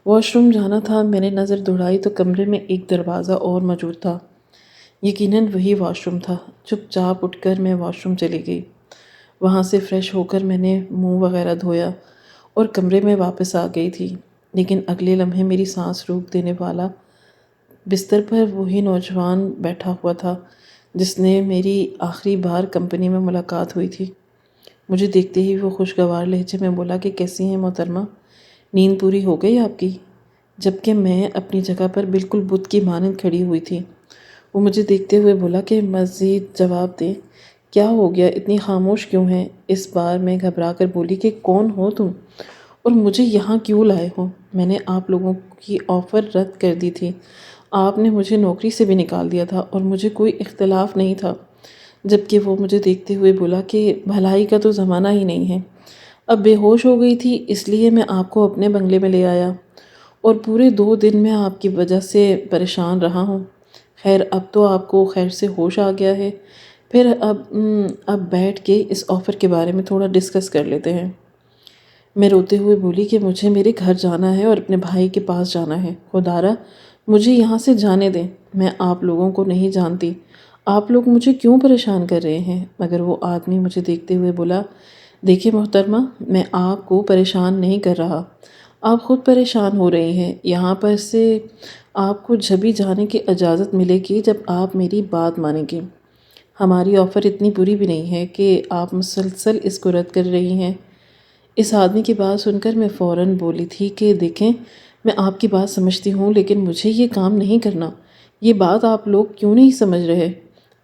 واش روم جانا تھا۔ میں نے نظر دوڑائی تو کمرے میں ایک دروازہ اور موجود تھا۔ یقیناً وہی واش روم تھا۔ چپ چاپ اٹھ کر میں واش روم چلی گئی۔ وہاں سے فریش ہو کر میں نے منہ وغیرہ دھویا اور کمرے میں واپس آ گئی تھی، لیکن اگلے لمحے میری سانس روک دینے والا بستر پر وہی نوجوان بیٹھا ہوا تھا جس نے میری آخری بار کمپنی میں ملاقات ہوئی تھی۔ مجھے دیکھتے ہی وہ خوشگوار لہجے میں بولا کہ کیسی ہیں محترمہ، نیند پوری ہو گئی آپ کی؟ جبکہ میں اپنی جگہ پر بالکل بت کی مانند کھڑی ہوئی تھی۔ وہ مجھے دیکھتے ہوئے بولا کہ مزید جواب دیں۔ کیا ہو گیا، اتنی خاموش کیوں ہیں؟ اس بار میں گھبرا کر بولی کہ کون ہو تم اور مجھے یہاں کیوں لائے ہو؟ میں نے آپ لوگوں کی آفر رد کر دی تھی، آپ نے مجھے نوکری سے بھی نکال دیا تھا اور مجھے کوئی اختلاف نہیں تھا۔ جبکہ وہ مجھے دیکھتے ہوئے بولا کہ بھلائی کا تو زمانہ ہی نہیں ہے، اب بے ہوش ہو گئی تھی اس لیے میں آپ کو اپنے بنگلے میں لے آیا اور پورے 2 دن میں آپ کی وجہ سے پریشان رہا ہوں۔ خیر اب تو آپ کو خیر سے ہوش آ گیا ہے، پھر اب بیٹھ کے اس آفر کے بارے میں تھوڑا ڈسکس کر لیتے ہیں۔ میں روتے ہوئے بولی کہ مجھے میرے گھر جانا ہے اور اپنے بھائی کے پاس جانا ہے، خدارا مجھے یہاں سے جانے دیں۔ میں آپ لوگوں کو نہیں جانتی، آپ لوگ مجھے کیوں پریشان کر رہے ہیں؟ مگر وہ آدمی مجھے دیکھتے ہوئے بولا، دیکھیں محترمہ، میں آپ کو پریشان نہیں کر رہا، آپ خود پریشان ہو رہے ہیں۔ یہاں پر سے آپ کو جبھی جانے کی اجازت ملے گی جب آپ میری بات مانیں گے۔ ہماری آفر اتنی بری بھی نہیں ہے کہ آپ مسلسل اس کو رد کر رہی ہیں۔ اس آدمی کی بات سن کر میں فوراً بولی تھی کہ دیکھیں میں آپ کی بات سمجھتی ہوں، لیکن مجھے یہ کام نہیں کرنا۔ یہ بات آپ لوگ کیوں نہیں سمجھ رہے؟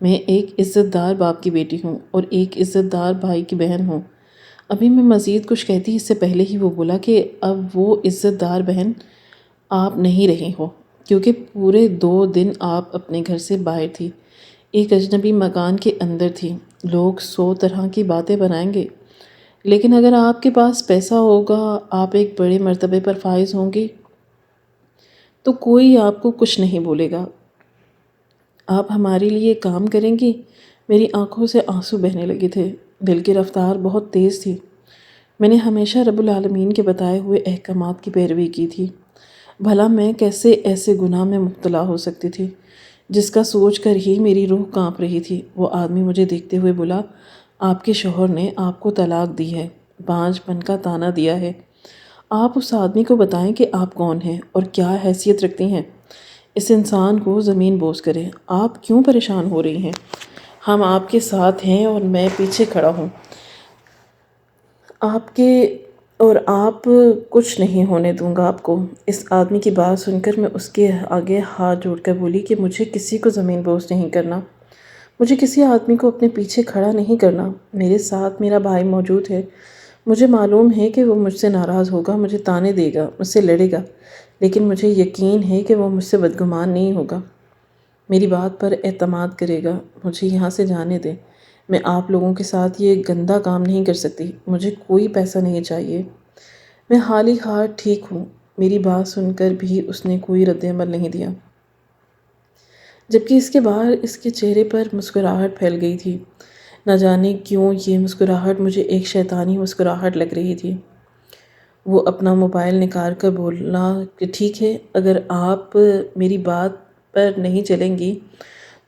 میں ایک عزت دار باپ کی بیٹی ہوں اور ایک عزت دار بھائی کی بہن ہوں۔ ابھی میں مزید کچھ کہتی اس سے پہلے ہی وہ بولا کہ اب وہ عزت دار بہن آپ نہیں رہی ہو، کیونکہ پورے 2 دن آپ اپنے گھر سے باہر تھی، ایک اجنبی مکان کے اندر تھی۔ لوگ 100 طرح کی باتیں بنائیں گے، لیکن اگر آپ کے پاس پیسہ ہوگا، آپ ایک بڑے مرتبے پر فائز ہوں گی، تو کوئی آپ کو کچھ نہیں بولے گا۔ آپ ہمارے لیے کام کریں گی؟ میری آنکھوں سے آنسو بہنے لگے تھے، دل کی رفتار بہت تیز تھی۔ میں نے ہمیشہ رب العالمین کے بتائے ہوئے احکامات کی پیروی کی تھی، بھلا میں کیسے ایسے گناہ میں مبتلا ہو سکتی تھی جس کا سوچ کر ہی میری روح کانپ رہی تھی۔ وہ آدمی مجھے دیکھتے ہوئے بولا، آپ کے شوہر نے آپ کو طلاق دی ہے، بانجھ پن کا طعنہ دیا ہے۔ آپ اس آدمی کو بتائیں کہ آپ کون ہیں اور کیا حیثیت رکھتی ہیں، اس انسان کو زمین بوس کریں۔ آپ کیوں پریشان ہو رہی ہیں؟ ہم آپ کے ساتھ ہیں اور میں پیچھے کھڑا ہوں آپ کے، اور آپ کچھ نہیں ہونے دوں گا آپ کو۔ اس آدمی کی بات سن کر میں اس کے آگے ہاتھ جوڑ کر بولی کہ مجھے کسی کو زمین بوس نہیں کرنا، مجھے کسی آدمی کو اپنے پیچھے کھڑا نہیں کرنا۔ میرے ساتھ میرا بھائی موجود ہے، مجھے معلوم ہے کہ وہ مجھ سے ناراض ہوگا، مجھے طعنے دے گا، مجھ سے لڑے گا، لیکن مجھے یقین ہے کہ وہ مجھ سے بدگمان نہیں ہوگا، میری بات پر اعتماد کرے گا۔ مجھے یہاں سے جانے دیں، میں آپ لوگوں کے ساتھ یہ گندہ کام نہیں کر سکتی، مجھے کوئی پیسہ نہیں چاہیے، میں حالی حال ٹھیک ہوں۔ میری بات سن کر بھی اس نے کوئی رد عمل نہیں دیا، جبکہ اس کے بعد اس کے چہرے پر مسکراہٹ پھیل گئی تھی۔ نہ جانے کیوں یہ مسکراہٹ مجھے ایک شیطانی مسکراہٹ لگ رہی تھی۔ وہ اپنا موبائل نکال کر بولا کہ ٹھیک ہے، اگر آپ میری بات پر نہیں چلیں گی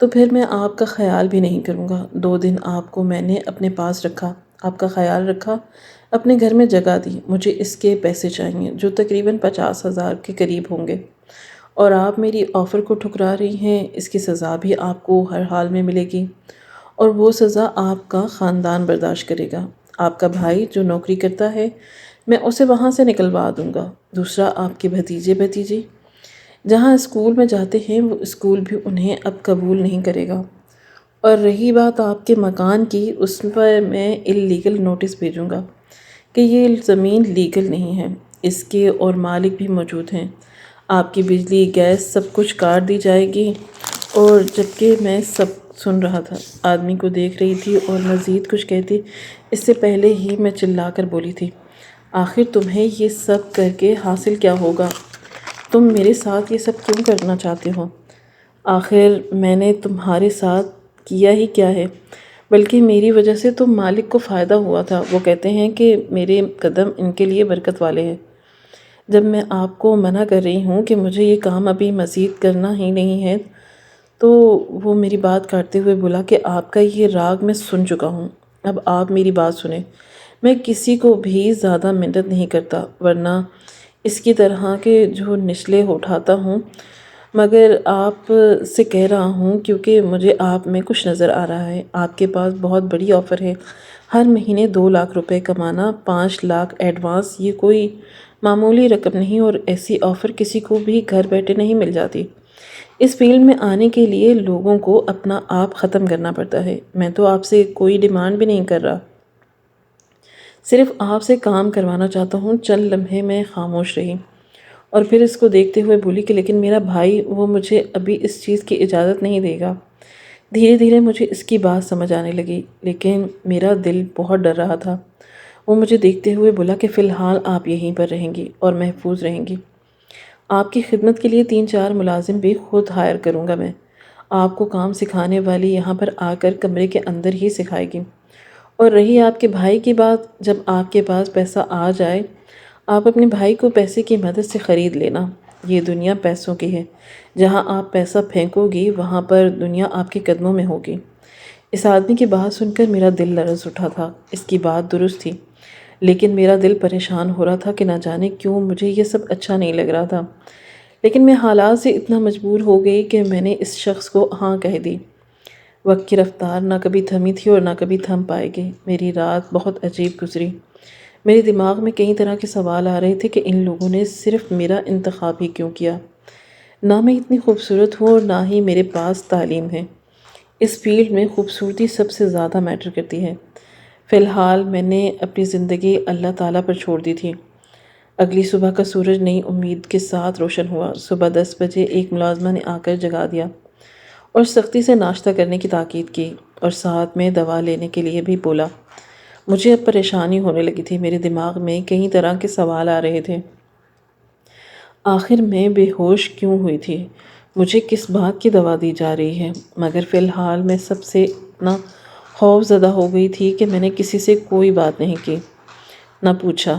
تو پھر میں آپ کا خیال بھی نہیں کروں گا۔ 2 دن آپ کو میں نے اپنے پاس رکھا، آپ کا خیال رکھا، اپنے گھر میں جگہ دی۔ مجھے اس کے پیسے چاہیے جو تقریباً 50,000 کے قریب ہوں گے، اور آپ میری آفر کو ٹھکرا رہی ہیں۔ اس کی سزا بھی آپ کو ہر حال میں ملے گی، اور وہ سزا آپ کا خاندان برداشت کرے گا۔ آپ کا بھائی جو نوکری کرتا ہے، میں اسے وہاں سے نکلوا دوں گا۔ دوسرا، آپ کے بھتیجے بھتیجی جہاں اسکول میں جاتے ہیں، وہ اسکول بھی انہیں اب قبول نہیں کرے گا۔ اور رہی بات آپ کے مکان کی، اس پر میں اللیگل نوٹس بھیجوں گا کہ یہ زمین لیگل نہیں ہے، اس کے اور مالک بھی موجود ہیں۔ آپ کی بجلی، گیس سب کچھ کاٹ دی جائے گی۔ اور جبکہ میں سب سن رہا تھا، آدمی کو دیکھ رہی تھی اور مزید کچھ کہتی اس سے پہلے ہی میں چلا کر بولی تھی، آخر تمہیں یہ سب کر کے حاصل کیا ہوگا؟ تم میرے ساتھ یہ سب کیوں کرنا چاہتے ہو؟ آخر میں نے تمہارے ساتھ کیا ہی کیا ہے؟ بلکہ میری وجہ سے تو مالک کو فائدہ ہوا تھا۔ وہ کہتے ہیں کہ میرے قدم ان کے لیے برکت والے ہیں۔ جب میں آپ کو منع کر رہی ہوں کہ مجھے یہ کام ابھی مزید کرنا ہی نہیں ہے، تو وہ میری بات کاٹتے ہوئے بولا کہ آپ کا یہ راگ میں سن چکا ہوں، اب آپ میری بات سنیں۔ میں کسی کو بھی زیادہ منت نہیں کرتا، ورنہ اس کی طرح کے جو نچلے اٹھاتا ہوں، مگر آپ سے کہہ رہا ہوں کیونکہ مجھے آپ میں کچھ نظر آ رہا ہے۔ آپ کے پاس بہت بڑی آفر ہے، ہر مہینے 2 لاکھ روپے کمانا، 5 لاکھ ایڈوانس، یہ کوئی معمولی رقم نہیں، اور ایسی آفر کسی کو بھی گھر بیٹھے نہیں مل جاتی۔ اس فیلڈ میں آنے کے لیے لوگوں کو اپنا آپ ختم کرنا پڑتا ہے۔ میں تو آپ سے کوئی ڈیمانڈ بھی نہیں کر رہا، صرف آپ سے کام کروانا چاہتا ہوں۔ چند لمحے میں خاموش رہی، اور پھر اس کو دیکھتے ہوئے بولی کہ لیکن میرا بھائی، وہ مجھے ابھی اس چیز کی اجازت نہیں دے گا۔ دھیرے دھیرے مجھے اس کی بات سمجھ آنے لگی، لیکن میرا دل بہت ڈر رہا تھا۔ وہ مجھے دیکھتے ہوئے بولا کہ فی الحال آپ یہیں پر رہیں گی اور محفوظ رہیں گی۔ آپ کی خدمت کے لیے 3-4 ملازم بھی خود ہائر کروں گا میں۔ آپ کو کام سکھانے والی یہاں پر آ کر کمرے کے اندر ہی سکھائے گی۔ اور رہی آپ کے بھائی کی بات، جب آپ کے پاس پیسہ آ جائے، آپ اپنے بھائی کو پیسے کی مدد سے خرید لینا۔ یہ دنیا پیسوں کی ہے، جہاں آپ پیسہ پھینکو گی وہاں پر دنیا آپ کے قدموں میں ہوگی۔ اس آدمی کی بات سن کر میرا دل لرز اٹھا تھا۔ اس کی بات درست تھی، لیکن میرا دل پریشان ہو رہا تھا کہ نہ جانے کیوں مجھے یہ سب اچھا نہیں لگ رہا تھا۔ لیکن میں حالات سے اتنا مجبور ہو گئی کہ میں نے اس شخص کو ہاں کہہ دی۔ وقت کی رفتار نہ کبھی تھمی تھی اور نہ کبھی تھم پائے گی۔ میری رات بہت عجیب گزری۔ میرے دماغ میں کئی طرح کے سوال آ رہے تھے کہ ان لوگوں نے صرف میرا انتخاب ہی کیوں کیا؟ نہ میں اتنی خوبصورت ہوں اور نہ ہی میرے پاس تعلیم ہے۔ اس فیلڈ میں خوبصورتی سب سے زیادہ میٹر کرتی ہے۔ فی الحال میں نے اپنی زندگی اللہ تعالیٰ پر چھوڑ دی تھی۔ اگلی صبح کا سورج نئی امید کے ساتھ روشن ہوا۔ صبح 10 بجے ایک ملازمہ نے آ کر جگا دیا اور سختی سے ناشتہ کرنے کی تاکید کی، اور ساتھ میں دوا لینے کے لیے بھی بولا۔ مجھے اب پریشانی ہونے لگی تھی۔ میرے دماغ میں کئی طرح کے سوال آ رہے تھے۔ آخر میں بے ہوش کیوں ہوئی تھی؟ مجھے کس بات کی دوا دی جا رہی ہے؟ مگر فی الحال میں سب سے اتنا خوف زدہ ہو گئی تھی کہ میں نے کسی سے کوئی بات نہیں کی، نہ پوچھا۔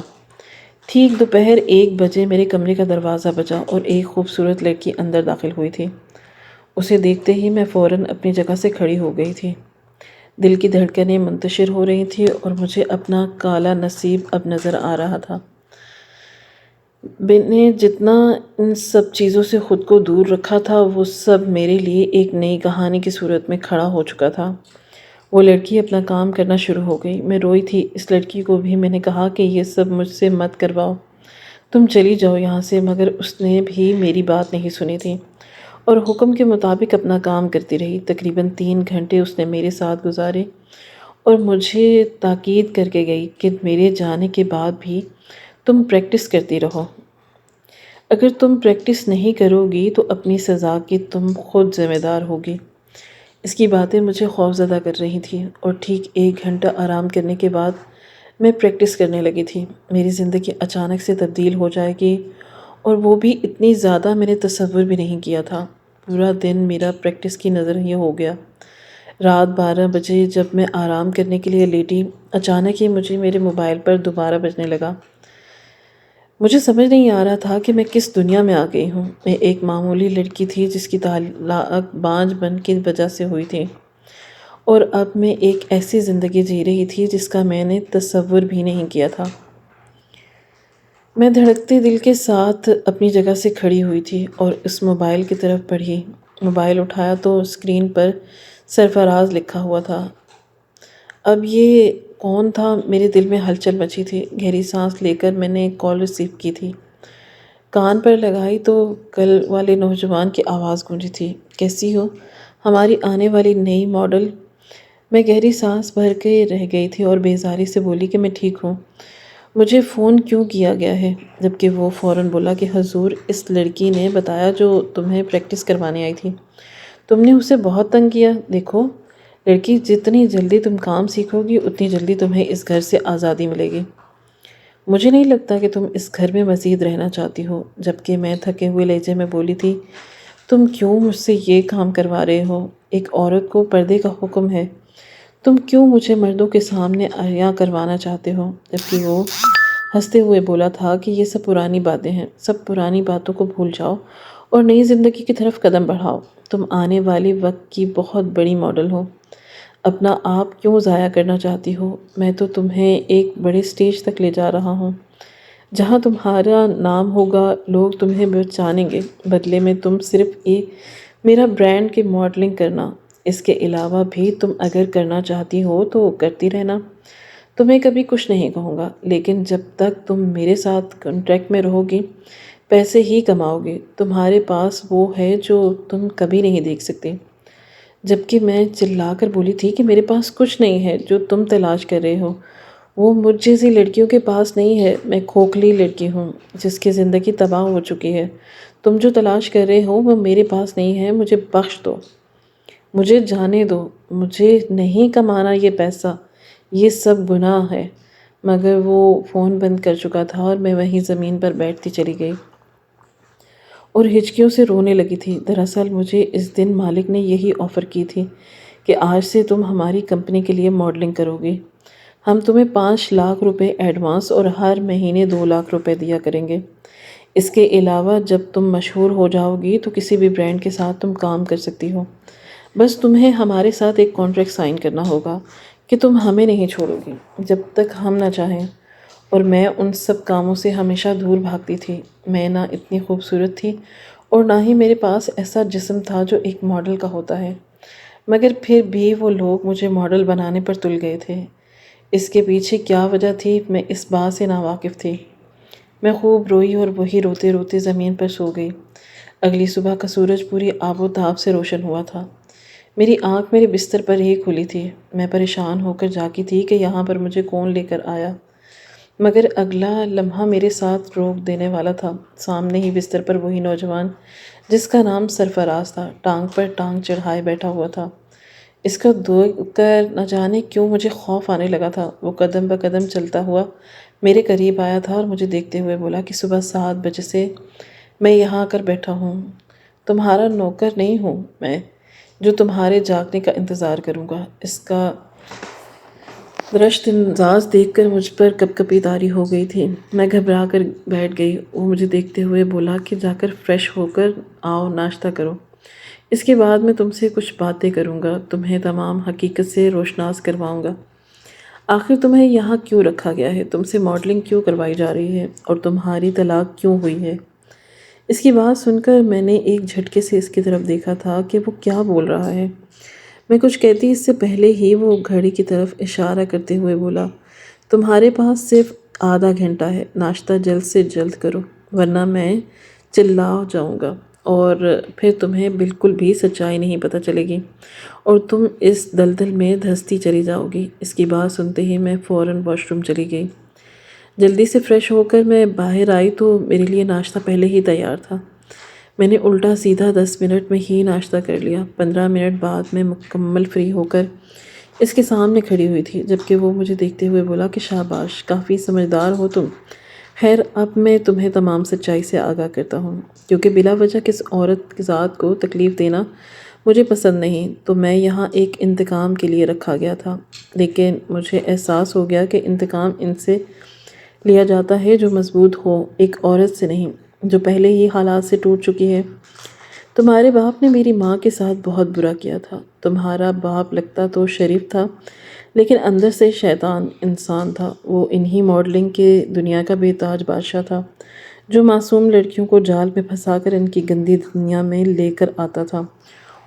ٹھیک دوپہر 1 بجے میرے کمرے کا دروازہ بجا اور ایک خوبصورت لڑکی اندر داخل ہوئی تھی۔ اسے دیکھتے ہی میں فوراً اپنی جگہ سے کھڑی ہو گئی تھی۔ دل کی دھڑکنیں منتشر ہو رہی تھیں اور مجھے اپنا کالا نصیب اب نظر آ رہا تھا۔ میں نے جتنا ان سب چیزوں سے خود کو دور رکھا تھا، وہ سب میرے لیے ایک نئی کہانی کی صورت میں کھڑا ہو چکا تھا۔ وہ لڑکی اپنا کام کرنا شروع ہو گئی۔ میں روئی تھی۔ اس لڑکی کو بھی میں نے کہا کہ یہ سب مجھ سے مت کرواؤ، تم چلی جاؤ یہاں سے، مگر اس نے بھی میری بات نہیں سنی تھی اور حکم کے مطابق اپنا کام کرتی رہی۔ تقریباً 3 گھنٹے اس نے میرے ساتھ گزارے اور مجھے تاکید کر کے گئی کہ میرے جانے کے بعد بھی تم پریکٹس کرتی رہو۔ اگر تم پریکٹس نہیں کرو گی تو اپنی سزا کی تم خود ذمہ دار ہوگی۔ اس کی باتیں مجھے خوفزدہ کر رہی تھیں، اور ٹھیک 1 گھنٹہ آرام کرنے کے بعد میں پریکٹس کرنے لگی تھی۔ میری زندگی اچانک سے تبدیل ہو جائے گی، اور وہ بھی اتنی زیادہ میں نے تصور بھی نہیں کیا تھا۔ پورا دن میرا پریکٹس کی نظر ہی ہو گیا۔ رات 12 بجے جب میں آرام کرنے کے لیے لیٹی، اچانک ہی مجھے میرے موبائل پر دوبارہ بجنے لگا۔ مجھے سمجھ نہیں آ رہا تھا کہ میں کس دنیا میں آ گئی ہوں۔ میں ایک معمولی لڑکی تھی جس کی طلاق بانجھ پن کی وجہ سے ہوئی تھی، اور اب میں ایک ایسی زندگی جی رہی تھی جس کا میں نے تصور بھی نہیں کیا تھا۔ میں دھڑکتے دل کے ساتھ اپنی جگہ سے کھڑی ہوئی تھی اور اس موبائل کی طرف بڑھی۔ موبائل اٹھایا تو اسکرین پر سرفراز لکھا ہوا تھا۔ اب یہ کون تھا؟ میرے دل میں ہلچل مچی تھی۔ گہری سانس لے کر میں نے ایک کال ریسیو کی تھی۔ کان پر لگائی تو کل والے نوجوان کی آواز گونجی تھی۔ کیسی ہو؟ ہماری آنے والی نئی ماڈل؟ میں گہری سانس بھر کے رہ گئی تھی اور بیزاری سے بولی کہ میں ٹھیک ہوں۔ مجھے فون کیوں کیا گیا ہے؟ جبکہ وہ فوراً بولا کہ حضور، اس لڑکی نے بتایا جو تمہیں پریکٹس کروانے آئی تھی۔ تم نے اسے بہت تنگ کیا۔ دیکھو لڑکی، جتنی جلدی تم کام سیکھو گی اتنی جلدی تمہیں اس گھر سے آزادی ملے گی۔ مجھے نہیں لگتا کہ تم اس گھر میں مزید رہنا چاہتی ہو۔ جبکہ میں تھکے ہوئے لہجے میں بولی تھی، تم کیوں مجھ سے یہ کام کروا رہے ہو؟ ایک عورت کو پردے کا حکم ہے۔ تم کیوں مجھے مردوں کے سامنے عریاں کروانا چاہتے ہو؟ جبکہ وہ ہنستے ہوئے بولا تھا کہ یہ سب پرانی باتیں ہیں، سب پرانی باتوں کو بھول جاؤ اور نئی زندگی کی طرف قدم بڑھاؤ۔ تم آنے والے وقت کی بہت بڑی ماڈل ہو۔ اپنا آپ کیوں ضائع کرنا چاہتی ہو؟ میں تو تمہیں ایک بڑے سٹیج تک لے جا رہا ہوں جہاں تمہارا نام ہوگا، لوگ تمہیں پہچانیں گے۔ بدلے میں تم صرف میرا برانڈ کی ماڈلنگ کرنا۔ اس کے علاوہ بھی تم اگر کرنا چاہتی ہو تو کرتی رہنا۔ تمہیں کبھی کچھ نہیں کہوں گا، لیکن جب تک تم میرے ساتھ کانٹریکٹ میں رہو گی پیسے ہی کماؤ گی۔ تمہارے پاس وہ ہے جو تم کبھی نہیں دیکھ سکتے۔ جبکہ میں چلا کر بولی تھی کہ میرے پاس کچھ نہیں ہے جو تم تلاش کر رہے ہو۔ وہ مجھ جیسی لڑکیوں کے پاس نہیں ہے۔ میں کھوکھلی لڑکی ہوں جس کی زندگی تباہ ہو چکی ہے۔ تم جو تلاش کر رہے ہو وہ میرے پاس نہیں ہے۔ مجھے بخش دو، مجھے جانے دو۔ مجھے نہیں کمانا یہ پیسہ، یہ سب گناہ ہے۔ مگر وہ فون بند کر چکا تھا اور میں وہیں زمین پر بیٹھتی چلی گئی اور ہچکیوں سے رونے لگی تھی۔ دراصل مجھے اس دن مالک نے یہی آفر کی تھی کہ آج سے تم ہماری کمپنی کے لیے ماڈلنگ کرو گی۔ ہم تمہیں 5 لاکھ روپے ایڈوانس اور ہر مہینے 2 لاکھ روپے دیا کریں گے۔ اس کے علاوہ جب تم مشہور ہو جاؤ گی تو کسی بھی برانڈ کے ساتھ تم کام کر سکتی ہو۔ بس تمہیں ہمارے ساتھ ایک کانٹریکٹ سائن کرنا ہوگا کہ تم ہمیں نہیں چھوڑو گی جب تک ہم نہ چاہیں۔ اور میں ان سب کاموں سے ہمیشہ دور بھاگتی تھی۔ میں نہ اتنی خوبصورت تھی اور نہ ہی میرے پاس ایسا جسم تھا جو ایک ماڈل کا ہوتا ہے، مگر پھر بھی وہ لوگ مجھے ماڈل بنانے پر تل گئے تھے۔ اس کے پیچھے کیا وجہ تھی میں اس بات سے ناواقف تھی۔ میں خوب روئی اور وہی روتے روتے زمین پر سو گئی۔ اگلی صبح کا سورج پوری آب و تاب سے روشن ہوا تھا۔ میری آنکھ میرے بستر پر ہی کھلی تھی۔ میں پریشان ہو کر جاگی تھی کہ یہاں پر مجھے کون لے کر آیا، مگر اگلا لمحہ میرے ساتھ روک دینے والا تھا۔ سامنے ہی بستر پر وہی نوجوان جس کا نام سرفراز تھا، ٹانگ پر ٹانگ چڑھائے بیٹھا ہوا تھا۔ اس کو دیکھ کر نہ جانے کیوں مجھے خوف آنے لگا تھا۔ وہ قدم بہ قدم چلتا ہوا میرے قریب آیا تھا اور مجھے دیکھتے ہوئے بولا کہ صبح 7 بجے سے میں یہاں آ کر بیٹھا ہوں۔ تمہارا نوکر نہیں ہوں میں جو تمہارے جاگنے کا انتظار کروں گا۔ اس کا درشت انداز دیکھ کر مجھ پر کپکپی طاری ہو گئی تھی۔ میں گھبرا کر بیٹھ گئی۔ وہ مجھے دیکھتے ہوئے بولا کہ جا کر فریش ہو کر آؤ، ناشتہ کرو۔ اس کے بعد میں تم سے کچھ باتیں کروں گا، تمہیں تمام حقیقت سے روشناس کرواؤں گا۔ آخر تمہیں یہاں کیوں رکھا گیا ہے؟ تم سے ماڈلنگ کیوں کروائی جا رہی ہے؟ اور تمہاری طلاق کیوں ہوئی ہے؟ اس کی بات سن کر میں نے ایک جھٹکے سے اس کی طرف دیکھا تھا کہ وہ کیا بول رہا ہے۔ میں کچھ کہتی اس سے پہلے ہی وہ گھڑی کی طرف اشارہ کرتے ہوئے بولا، تمہارے پاس صرف آدھا گھنٹہ ہے، ناشتہ جلد سے جلد کرو ورنہ میں چلا جاؤں گا اور پھر تمہیں بالکل بھی سچائی نہیں پتہ چلے گی اور تم اس دلدل میں دھنستی چلی جاؤ گی۔ اس کی بات سنتے ہی میں فوراً واش روم چلی گئی۔ جلدی سے فریش ہو کر میں باہر آئی تو میرے لیے ناشتہ پہلے ہی تیار تھا۔ میں نے الٹا سیدھا 10 منٹ میں ہی ناشتہ کر لیا۔ 15 منٹ بعد میں مکمل فری ہو کر اس کے سامنے کھڑی ہوئی تھی، جبکہ وہ مجھے دیکھتے ہوئے بولا کہ شاباش، کافی سمجھدار ہو تم۔ خیر، اب میں تمہیں تمام سچائی سے آگاہ کرتا ہوں، کیونکہ بلا وجہ کس عورت کی ذات کو تکلیف دینا مجھے پسند نہیں، تو میں یہاں ایک انتقام کے لیے رکھا گیا تھا۔ لیکن مجھے احساس ہو گیا کہ انتقام ان سے لیا جاتا ہے جو مضبوط ہو، ایک عورت سے نہیں جو پہلے ہی حالات سے ٹوٹ چکی ہے۔ تمہارے باپ نے میری ماں کے ساتھ بہت برا کیا تھا۔ تمہارا باپ لگتا تو شریف تھا، لیکن اندر سے شیطان انسان تھا۔ وہ انہی ماڈلنگ کے دنیا کا بے تاج بادشاہ تھا، جو معصوم لڑکیوں کو جال میں پھنسا کر ان کی گندی دنیا میں لے کر آتا تھا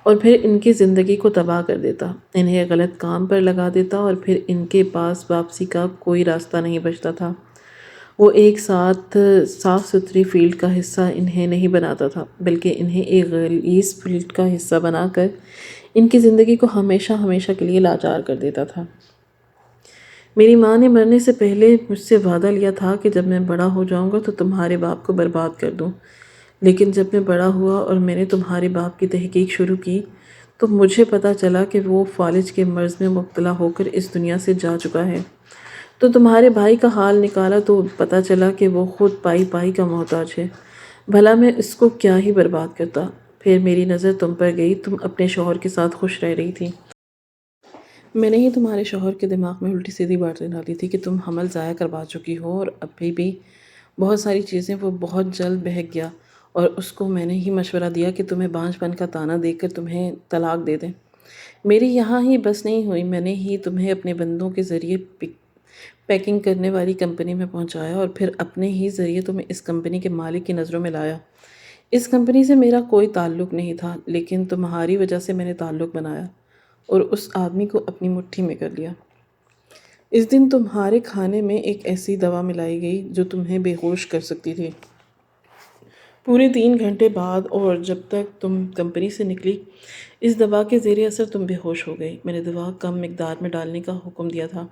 اور پھر ان کی زندگی کو تباہ کر دیتا، انہیں غلط کام پر لگا دیتا اور پھر ان کے پاس واپسی کا کوئی راستہ نہیں بچتا تھا۔ وہ ایک ساتھ صاف ستھری فیلڈ کا حصہ انہیں نہیں بناتا تھا، بلکہ انہیں ایک غلیظ فیلڈ کا حصہ بنا کر ان کی زندگی کو ہمیشہ ہمیشہ کے لیے لاچار کر دیتا تھا۔ میری ماں نے مرنے سے پہلے مجھ سے وعدہ لیا تھا کہ جب میں بڑا ہو جاؤں گا تو تمہارے باپ کو برباد کر دوں، لیکن جب میں بڑا ہوا اور میں نے تمہارے باپ کی تحقیق شروع کی تو مجھے پتہ چلا کہ وہ فالج کے مرض میں مبتلا ہو کر اس دنیا سے جا چکا ہے۔ تو تمہارے بھائی کا حال نکالا تو پتہ چلا کہ وہ خود پائی پائی کا محتاج ہے۔ بھلا میں اس کو کیا ہی برباد کرتا۔ پھر میری نظر تم پر گئی، تم اپنے شوہر کے ساتھ خوش رہ رہی تھی۔ میں نے ہی تمہارے شوہر کے دماغ میں الٹی سیدھی باتیں ڈالی تھی کہ تم حمل ضائع کروا چکی ہو اور ابھی بھی بہت ساری چیزیں وہ بہت جلد بہک گیا، اور اس کو میں نے ہی مشورہ دیا کہ تمہیں بانجھ پن کا طعنہ دے کر تمہیں طلاق دے دیں۔ میری یہاں ہی بس نہیں ہوئی، میں نے ہی تمہیں اپنے بندوں کے ذریعے پیکنگ کرنے والی کمپنی میں پہنچایا اور پھر اپنے ہی ذریعے تمہیں اس کمپنی کے مالک کی نظروں میں لایا۔ اس کمپنی سے میرا کوئی تعلق نہیں تھا، لیکن تمہاری وجہ سے میں نے تعلق بنایا اور اس آدمی کو اپنی مٹھی میں کر لیا۔ اس دن تمہارے کھانے میں ایک ایسی دوا ملائی گئی جو تمہیں بے ہوش کر سکتی تھی۔ پورے 3 گھنٹے بعد اور جب تک تم کمپنی سے نکلی، اس دوا کے زیر اثر تم بے ہوش ہو گئی۔ میں نے دوا کم مقدار میں ڈالنے کا حکم دیا تھا،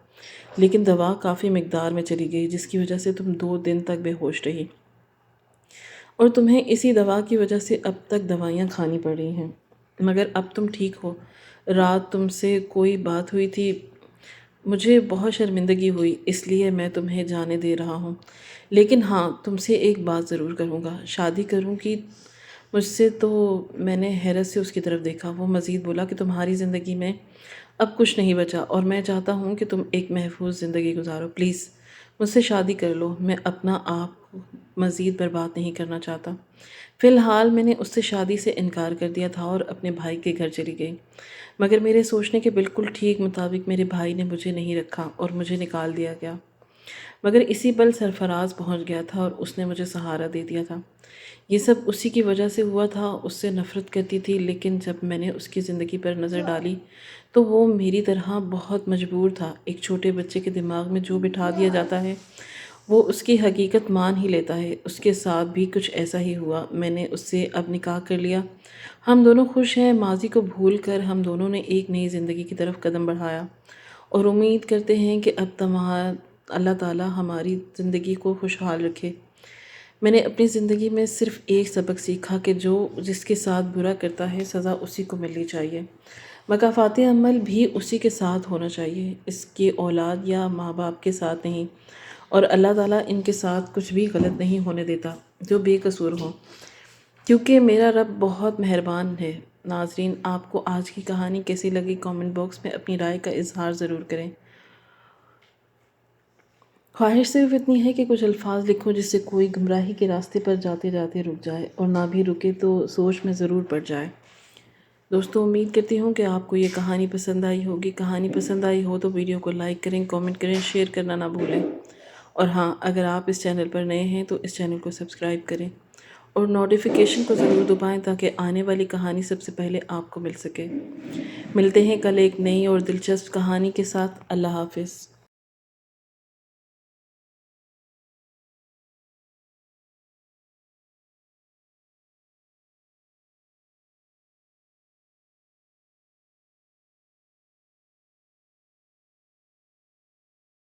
لیکن دوا کافی مقدار میں چلی گئی، جس کی وجہ سے تم 2 دن تک بے ہوش رہی، اور تمہیں اسی دوا کی وجہ سے اب تک دوائیاں کھانی پڑ رہی ہیں۔ مگر اب تم ٹھیک ہو۔ رات تم سے کوئی بات ہوئی تھی، مجھے بہت شرمندگی ہوئی، اس لیے میں تمہیں جانے دے رہا ہوں، لیکن ہاں تم سے ایک بات ضرور کروں گا۔ شادی کروں گی مجھ سے؟ تو میں نے حیرت سے اس کی طرف دیکھا۔ وہ مزید بولا کہ تمہاری زندگی میں اب کچھ نہیں بچا اور میں چاہتا ہوں کہ تم ایک محفوظ زندگی گزارو۔ پلیز مجھ سے شادی کر لو، میں اپنا آپ مزید برباد نہیں کرنا چاہتا۔ فی الحال میں نے اس سے شادی سے انکار کر دیا تھا اور اپنے بھائی کے گھر چلی گئی، مگر میرے سوچنے کے بالکل ٹھیک مطابق میرے بھائی نے مجھے نہیں رکھا اور مجھے نکال دیا گیا۔ مگر اسی پل سرفراز پہنچ گیا تھا اور اس نے مجھے سہارا دے دیا تھا۔ یہ سب اسی کی وجہ سے ہوا تھا۔ اس سے نفرت کرتی تھی، لیکن جب میں نے اس کی زندگی پر نظر ڈالی تو وہ میری طرح بہت مجبور تھا۔ ایک چھوٹے بچے کے دماغ میں جو بٹھا دیا جاتا ہے وہ اس کی حقیقت مان ہی لیتا ہے۔ اس کے ساتھ بھی کچھ ایسا ہی ہوا۔ میں نے اس سے اب نکاح کر لیا، ہم دونوں خوش ہیں۔ ماضی کو بھول کر ہم دونوں نے ایک نئی زندگی کی طرف قدم بڑھایا اور امید کرتے ہیں کہ اب اللہ تعالیٰ ہماری زندگی کو خوشحال رکھے۔ میں نے اپنی زندگی میں صرف ایک سبق سیکھا کہ جس کے ساتھ برا کرتا ہے سزا اسی کو ملنی چاہیے، مکافات عمل بھی اسی کے ساتھ ہونا چاہیے، اس کے اولاد یا ماں باپ کے ساتھ نہیں، اور اللہ تعالیٰ ان کے ساتھ کچھ بھی غلط نہیں ہونے دیتا جو بے قصور ہوں، کیونکہ میرا رب بہت مہربان ہے۔ ناظرین، آپ کو آج کی کہانی کیسی لگی؟ کامنٹ باکس میں اپنی رائے کا اظہار ضرور کریں۔ خواہش صرف اتنی ہے کہ کچھ الفاظ لکھوں جس سے کوئی گمراہی کے راستے پر جاتے جاتے رک جائے، اور نہ بھی رکے تو سوچ میں ضرور پڑ جائے۔ دوستو، امید کرتی ہوں کہ آپ کو یہ کہانی پسند آئی ہوگی۔ کہانی پسند آئی ہو تو ویڈیو کو لائک کریں، کامنٹ کریں، شیئر کرنا نہ بھولیں، اور ہاں، اگر آپ اس چینل پر نئے ہیں تو اس چینل کو سبسکرائب کریں اور نوٹیفیکیشن کو ضرور دبائیں تاکہ آنے والی کہانی سب سے پہلے آپ کو مل سکے۔ ملتے ہیں کل ایک نئی اور دلچسپ کہانی کے ساتھ۔ اللہ حافظ۔